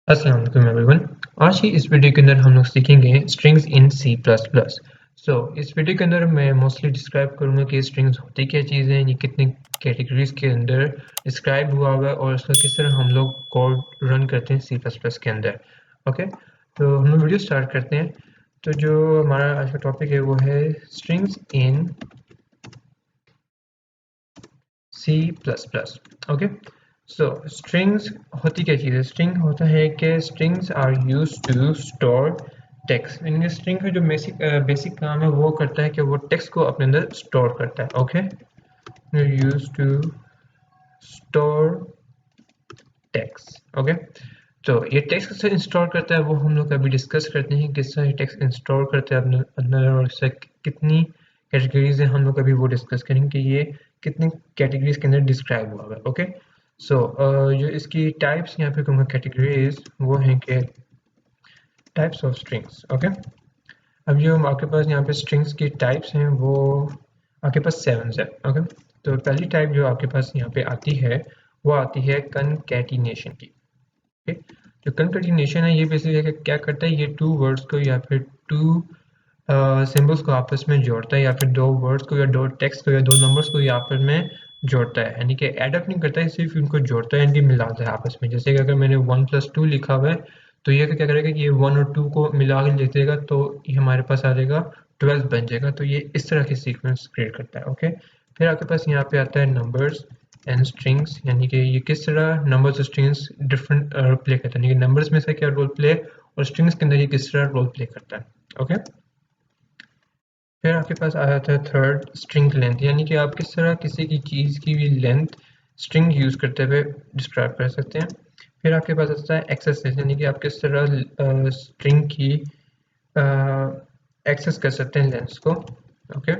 अस्सलाम वालेकुम एवरीवन। आज की इस वीडियो के अंदर हम लोग सीखेंगे strings in C plus plus. इस वीडियो के अंदर मैं मोस्टली डिस्क्राइब करूंगा कि स्ट्रिंग्स होती क्या चीज़ है, ये कितनी कैटेगरीज के अंदर डिस्क्राइब हुआ हुआ है और उसका किस तरह हम लोग कोड रन करते हैं सी प्लस प्लस के अंदर। ओके, तो हम लोग वीडियो स्टार्ट करते हैं। तो जो हमारा आज का टॉपिक है वो है strings in C plus plus. Okay, strings होती क्या चीज़ है? स्ट्रिंग होता है कि strings are use to store text. इन स्ट्रिंग का जो बेसिक काम है वो करता है कि वो टेक्स्ट को अपने अंदर स्टोर करता है। Okay, use to store text. Okay, तो ये टेक्स्ट कैसे इंस्टॉल करता है वो हम लोग अभी डिस्कस करते हैं, किस तरह ये टेक्स्ट इंस्टॉल करता है अपने अंदर और इससे कितनी कैटेगरीज है हम लोग अभी वो डिस्कस करेंगे कि ये कितनी कैटेगरीज के अंदर डिस्क्राइब हुआ है। ओके, जो इसकी टाइप्स यहाँ पे कहूँगा कैटेगरीज वो हैं कि टाइप्स ऑफ स्ट्रिंग्स। ओके, अब जो आपके पास यहाँ पे स्ट्रिंग्स की टाइप्स हैं वो आपके पास 7 है। ओके, तो पहली टाइप जो आपके पास यहाँ पे आती है वो आती है कनकैटिनेशन की। ओके, जो कंकैटिनेशन है ये बेसिकली क्या करता है, ये टू वर्ड्स को या फिर टू सिंबल्स को आपस में जोड़ता है, या फिर दो वर्ड्स को या दो टेक्स्ट को या दो नंबर्स को आपस में जोड़ता है, यानी कि एड अप नहीं करता है, सिर्फ इनको जोड़ता है, इनकी मिलाता है आपस में। जैसे कि अगर मैंने 1+2 लिखा हुआ है तो ये क्या करेगा कि ये 1 और 2 को मिला के लिख देगा तो ये हमारे पास आ जाएगा 12 बन जाएगा। तो ये इस तरह की सीक्वेंस क्रिएट करता है। ओके, फिर आपके पास यहाँ पे आता है नंबर्स एंड स्ट्रिंग्स, यानी कि ये किस तरह नंबर्स और स्ट्रिंग्स डिफरेंट रोल प्ले करता है, यानी कि नंबर्स में से क्या रोल प्ले और स्ट्रिंग्स के अंदर ये किस तरह रोल प्ले करता है। ओके, फिर आपके पास आ जाता है थर्ड स्ट्रिंग लेंथ, यानी कि आप किस तरह किसी की चीज़ की भी लेंथ स्ट्रिंग यूज़ करते हुए डिस्क्राइब कर सकते हैं। फिर आपके पास आता है एक्सेस, यानी कि आप किस तरह स्ट्रिंग की एक्सेस कर सकते हैं लेंथ्स को। ओके,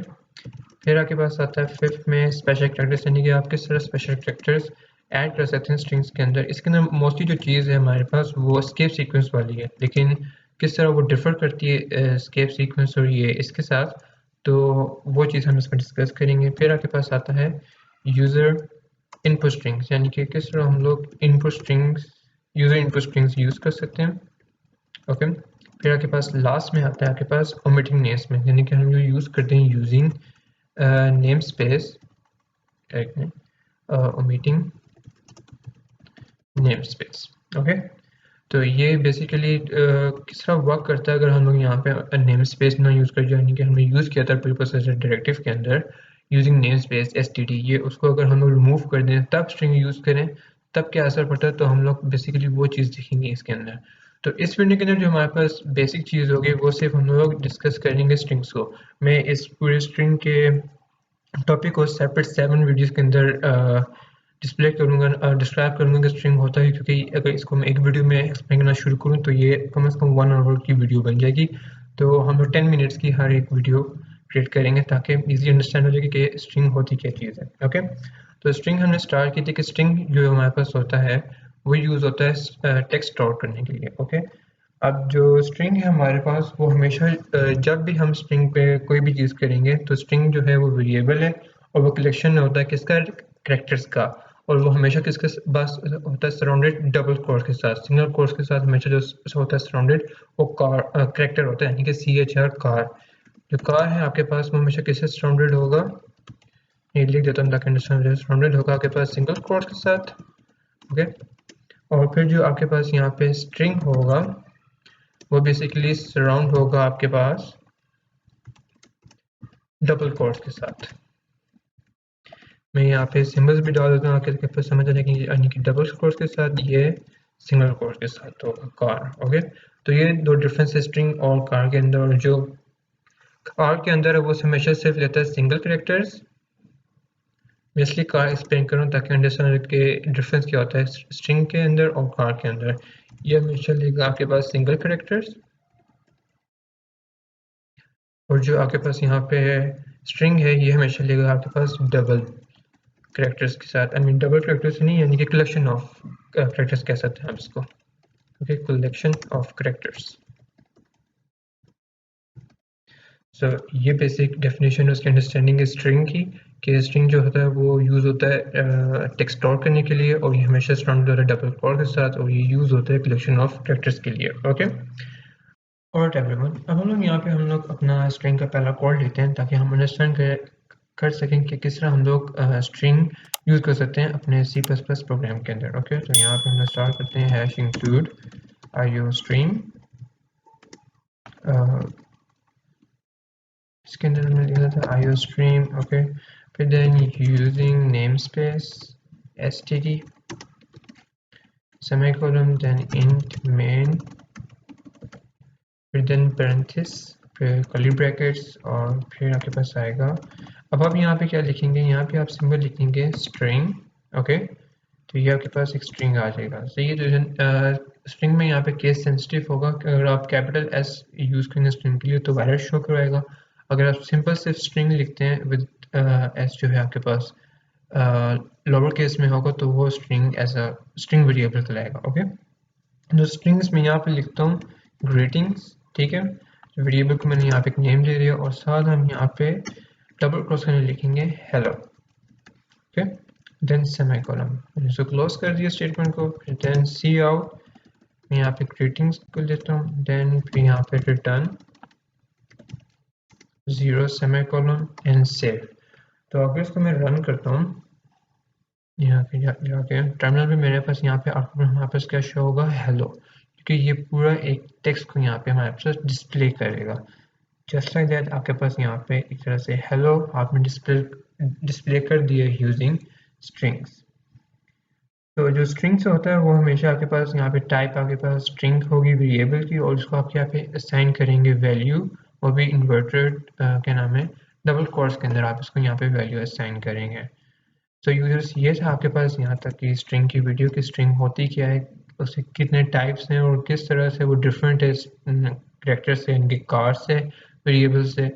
फिर आपके पास आता है फिफ्थ में स्पेशल कैरेक्टर्स, यानी कि आप किस तरह स्पेशल कैरेक्टर्स ऐड कर सकते हैं स्ट्रिंग्स के अंदर। इसके अंदर मोस्टली जो चीज़ है हमारे पास वो स्केप सीक्वेंस वाली है, लेकिन किस तरह वो डिफर करती है स्केप सीक्वेंस और ये इसके साथ, तो वो चीज़ हम इसमें डिस्कस करेंगे। फिर आपके पास आता है यूज़र इनपुट स्ट्रिंग्स, यानी कि किस तरह हम लोग input strings user input strings use कर सकते हैं। ओके, फिर आपके पास लास्ट में आता है आपके पास ओमिटिंग नेम्स में, यानी कि हम जो यूज़ करते हैं using name space omitting name space. Okay, तो ये बेसिकली किस तरह वर्क करता है अगर हम लोग यहाँ पे नेम स्पेस ना यूज़ कर, यानी कि हमने यूज़ किया था प्रीप्रोसेसर डायरेक्टिव के अंदर यूजिंग नेम स्पेस std, ये उसको अगर हम लोग रिमूव कर दें तब स्ट्रिंग यूज़ करें तब क्या असर पड़ता है, तो हम लोग बेसिकली वो चीज़ देखेंगे इसके अंदर। तो इस वीडियो के अंदर जो हमारे पास बेसिक चीज़ होगी वो सिर्फ हम लोग डिस्कस करेंगे स्ट्रिंग्स को। मैं इस पूरे स्ट्रिंग के टॉपिक को सेपरेट 7 वीडियोस के अंदर डिस्प्ले करूँगा, डिस्क्राइब करूँगा कि स्ट्रिंग होता है, क्योंकि अगर इसको मैं एक वीडियो में एक्सप्लेन करना शुरू करूँ तो ये कम से कम 1 आवर की वीडियो बन जाएगी। तो हम लोग 10 मिनट्स की हर एक वीडियो क्रिएट करेंगे ताकि ईजी अंडरस्टैंड हो जाए कि स्ट्रिंग होती क्या चीज़ है। ओके, तो स्ट्रिंग हमने स्टार्ट की थी कि स्ट्रिंग जो हमारे पास होता है वो यूज़ होता है टेक्स्ट स्टोर करने के लिए। ओके, अब जो स्ट्रिंग है हमारे पास वो हमेशा जब भी हम स्ट्रिंग पे कोई भी चीज़ करेंगे तो स्ट्रिंग जो है वो वेरिएबल है और वो कलेक्शन होता है किसका, कैरेक्टर्स का, और वो हमेशा किसके पास होता है, सराउंडेड डबल कोट्स के साथ। सिंगल कोट्स के साथ हमेशा जो होता है सराउंडेड वो कार कैरेक्टर होता है, यानी कि CHR कार। जो कार है आपके पास वो हमेशा किससे सराउंडेड होगा, ये लिख देता हूँ ताकि अंडरस्टैंड, सराउंडेड होगा आपके पास सिंगल कोट्स के साथ। ओके, और फिर जो आपके पास यहाँ पे स्ट्रिंग होगा वो बेसिकली सराउंड होगा आपके पास डबल कोट्स के साथ। मैं यहाँ पे सिंबल्स भी डाल देता हूँ आपके पास समझ आ जाएगी, यानी कि डबल कोट्स के साथ, ये सिंगल कोट्स के साथ तो कार। ओके, तो ये दो डिफरेंस है स्ट्रिंग और कार के अंदर। और जो कार के अंदर है वो हमेशा सिर्फ लेता है सिंगल कैरेक्टर्स। मैं इसलिए कार एक्सप्लेन करूँ ताकि अंडरस्टैंड के डिफरेंस क्या होता है स्ट्रिंग के अंदर और कार के अंदर। ये हमेशा लेगा आपके पास सिंगल कैरेक्टर्स, और जो आपके पास यहाँ पे स्ट्रिंग है ये हमेशा लेगा आपके पास डबल कैरेक्टर्स के साथ। आई मीन डबल कैरेक्टर्स नहीं, यानी कि कलेक्शन ऑफ कैरेक्टर्स कह सकते हैं आप इसको। Okay, collection of characters. So ये बेसिक डेफिनेशन है उसकी अंडरस्टैंडिंग स्ट्रिंग की, कि स्ट्रिंग जो होता है वो यूज़ होता है टेक्स्ट स्टोर करने के लिए, और ये हमेशा सराउंड होता है डबल कोर के साथ, और ये यूज़ होता है कलेक्शन ऑफ कैरेक्टर्स के लिए। ओके, और एवरीवन, अब हम लोग यहाँ पे हम लोग अपना स्ट्रिंग का पहला कोड लेते हैं ताकि हम अंडरस्टैंड कर सकें कि किस तरह हम लोग स्ट्रिंग यूज़ कर सकते हैं अपने सी प्लस प्लस प्रोग्राम के अंदर। ओके, तो यहाँ पे हम लोग स्टार्ट करते हैं हैश इंक्लूड आईओ स्ट्रिंग। इसके अंदर हमने लिखा था आईओ स्ट्रीम। ओके, फिर then using namespace std semicolon, then int main, फिर देन पेरेंथिस, फिर कर्ली ब्रैकेट्स, और फिर आपके पास आएगा। अब आप यहाँ पे क्या लिखेंगे, यहाँ पे आप सिंबल लिखेंगे स्ट्रिंग। ओके, तो ये आपके पास एक स्ट्रिंग आ जाएगा। तो ये जो स्ट्रिंग में यहाँ पे केस सेंसिटिव होगा कि अगर आप कैपिटल एस यूज़ करेंगे स्ट्रिंग के लिए तो वायरस शो करवाएगा। अगर आप सिंपल सिर्फ स्ट्रिंग लिखते हैं विद एस जो है आपके पास लोअर केस में होगा तो वो string as a string variable कहलाएगा। ओके, तो स्ट्रिंग्स में यहाँ पे लिखता हूँ ग्रीटिंग्स। ठीक है, वेरिएबल को मैंने यहाँ पे एक नेम दे दिया, और साथ हम यहाँ पे डबल क्रॉस करके लिखेंगे हेलो। ओके, देन सेमीकोलन, इसको क्लोज कर दिया स्टेटमेंट को, फिर देन सी आउट, मैं यहाँ पे ग्रीटिंग्स को लेता हूँ, देन फिर यहाँ पे रिटर्न 0 सेमीकोलन एंड सेव। तो अगर इसको मैं रन करता हूँ यहाँ पे जाके टर्मिनल पे, मेरे पास यहाँ पे आउटपुट हमारे पास क्या शो होगा, हेलो, क्योंकि ये पूरा एक टेक्स्ट को यहाँ पे हमारे पास डिस्प्ले करेगा। जस्ट लाइक दैट आपके पास यहाँ पे एक तरह से हेलो आपने डिस्प्ले कर दिया यूजिंग स्ट्रिंग्स। तो जो स्ट्रिंग से होता है वो हमेशा आपके पास यहाँ पे टाइप आपके पास स्ट्रिंग होगी वेरिएबल की, और उसको आप यहाँ पे असाइन करेंगे वैल्यू, वो भी इन्वर्टेड क्या नाम है डबल कोर्स के अंदर आप इसको यहाँ पे वैल्यू असाइन करेंगे। तो यूजर्स ये था आपके पास यहाँ तक कि स्ट्रिंग की वीडियो की स्ट्रिंग होती क्या है, उसके कितने टाइप्स हैं और किस तरह से वो डिफरेंट है करेक्टर से, इनके कार से, वेरिएबल से।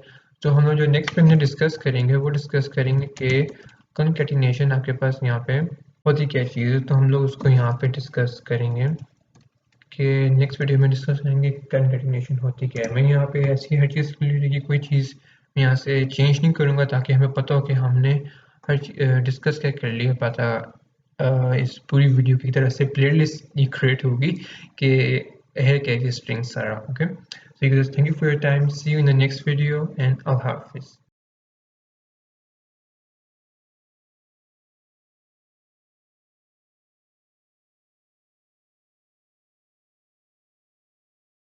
तो हम लोग जो नेक्स्ट में डिस्कस करेंगे वो डिस्कस करेंगे कि कॉन्कैटिनेशन आपके पास यहाँ पे होती क्या चीज़ है, तो हम लोग उसको यहाँ पे डिस्कस करेंगे कि नेक्स्ट वीडियो में डिस्कस करेंगे कॉन्कैटिनेशन होती क्या है। मैं यहाँ पे ऐसी हर चीज़ रिलेटेड की कोई चीज़ मैं यहाँ से चेंज नहीं करूँगा ताकि हमें पता हो कि हमने हर डिस्कस क्या कर लिया, पता इस पूरी वीडियो की तरह से प्लेलिस्ट ये क्रिएट होगी कि है क्या स्ट्रिंग सारा। Okay, so you guys, thank you for your time, see you in the next video, and Allah Hafiz.